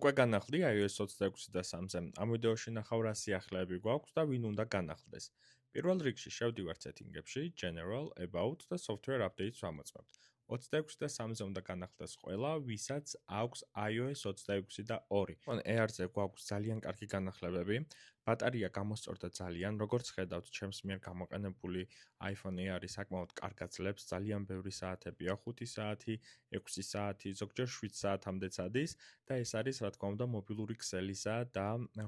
უკვე განახლდი iOS 26 და 3-ზე. ამ ვიდეოში ნახავ რა სიახლეები გვაქვს და ვინ უნდა განახლდეს. პირველ რიგში შევდივართ setting-ებში, General, About და Software Updates ვამოწმებთ. 26 და 3-ზე უნდა განახლდეს ყველა, ვისაც აქვს iOS 26 და 2. AR-ზე გვაქვს ძალიან კარგი განახლებები. ბატარეა გამოსწორდა ძალიან, როგორც ხედავთ, ჩემს მიერ გამოყენებული iPhone AR-ი საკმაოდ კარგად ძლებს, ძალიან ბევრი საათებია, 5 საათი, 6 საათი, ზოგჯერ 7 საათამდეც ადის და ეს არის, რა თქმა უნდა, მობილური ქსელისა და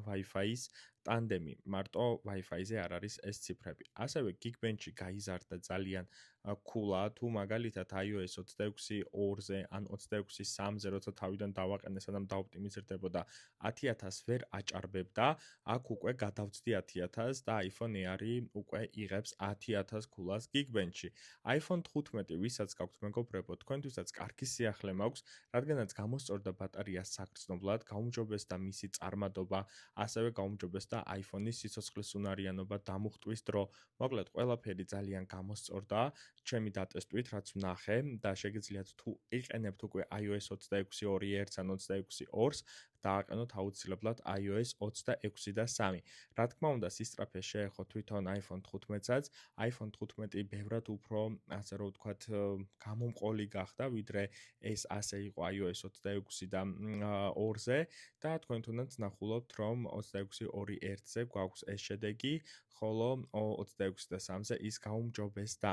Wi-Fi-ის ტანდემი. მარტო Wi-Fi-ზე არ არის ეს ციფრები. ასევე Geekbench-ი გაიზარდა ძალიან cool-ა, თუ მაგალითად iOS 26.2-ზე ან 26.3-ზე როცა თავიდან დავაყენე, სანამ დაოპტიმიზირდებოდა 10,000 ვერ აჭარბებდა, აქ უკვე გადავწდი 10,000 და iPhone AR-ი უკვე იღებს 10,000 cool-ას Geekbench-ი. iPhone 15, ვისაც გაქვთ მეგობრებო, თქვენთვისაც კარგი სიახლე მაქვს, რადგანაც გამოსწორდა ბატარეა საგრძნობლად, გაუმჯობესდა მისი წარმადობა, ასევე გაუმჯობესდა iPhone-ის სიცოცხლის უნარიანობა, დამუხტვის დრო. მოკლედ, ყველაფერი ძალიან გამოსწორდა, ჩემი დატესტვით, რაც ვნახე და შეგიძლიათ თუ იყენებთ უკვე iOS 26.2-ს ან 26.2-ს, დააყენოთ აუცილებლად iOS 26 და 3. რა თქმა უნდა, სისწრაფე შეეხო თვითონ iPhone 15-საც, iPhone 15 ბევრად უფრო, ასე რომ ვთქვათ, გამომყოლი გახდა, ვიდრე ეს ასე იყო iOS 26 და 2-ზე და თქვენ თუნდაც ნახულობთ, რომ 26.2.1-ზე გვაქვს ეს შედეგი, ხოლო 26 და 3-ზე ის გაუმჯობესდა.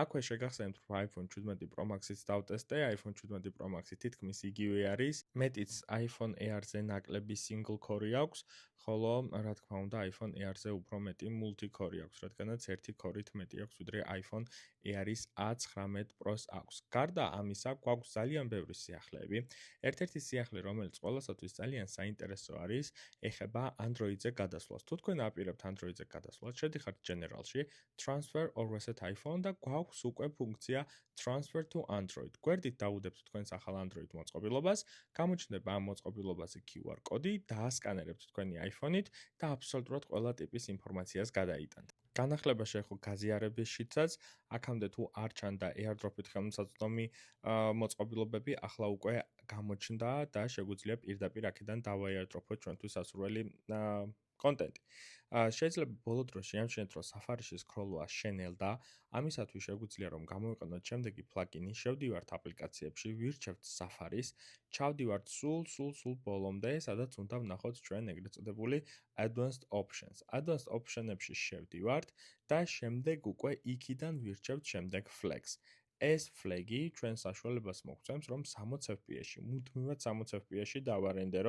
აქვე შეგახსენებთ, რომ iPhone 17 Pro Max-იც დავტესტე, iPhone 17 Pro Max-ი თითქმის იგივე არის, მეტიც iPhone AR-ზე ნაკლები single core აქვს, ხოლო რა თქმა უნდა iPhone AR-ზე უფრო მეტი multi-core აქვს, რადგანაც ერთი კორით მეტი აქვს, ვიდრე iPhone AR-ის A19 Pro-ს აქვს. გარდა ამისა, გვაქვს ძალიან ბევრი სიახლეები. ერთ-ერთი სიახლე, რომელიც ყველასათვის ძალიან საინტერესო არის, ეხება Android-ზე გადასვლას. თუ თქვენ აპირებთ Android-ზე გადასვლას, შედიხართ General-ში, Transfer or Reset iPhone და გვაქვს უკვე ფუნქცია Transfer to Android. გვერდით დაუდებთ თქვენს ახალ Android მოწყობილობას, გამოჩნდება ამ მოწყობილობაზე QR კოდი, დაასკანერებთ თქვენი iPhone-ით და აბსოლუტურად ყველა ტიპის ინფორმაციას გადაიტანთ. განახლება შეეხო გაზიარებისშიცაც, აქამდე თუ არ ჩანდა AirDrop-ით ხელმისაწვდომი მოწყობილობები, ახლა უკვე გამოჩნდა და შეგვიძლია პირდაპირ აქედან დავაairdrop-ოთ ჩვენთვის სასურველი კონტენტი. შეიძლება ბოლო დროს შეამჩნიეთ, რომ Safari-ში სკროლვა შენელდა, ამისათვის შეგვიძლია რომ გამოვიყენოთ შემდეგი პლაგინი, შევდივართ აპლიკაციებში, ვირჩევთ Safari-ს, ჩავდივართ სულ ბოლომდე, სადაც უნდა ვნახოთ ჩვენ ეგრეთ წოდებული Advanced Options. Advanced Option-ებში შევდივართ და შემდეგ უკვე იქიდან ვირჩევთ შემდეგ Flex. ეს ფლეგი ჩვენ საშუალებას მოგცემს, რომ 60 FPS-ში, მუდმივად 60 FPS-ში დავარენდეროთ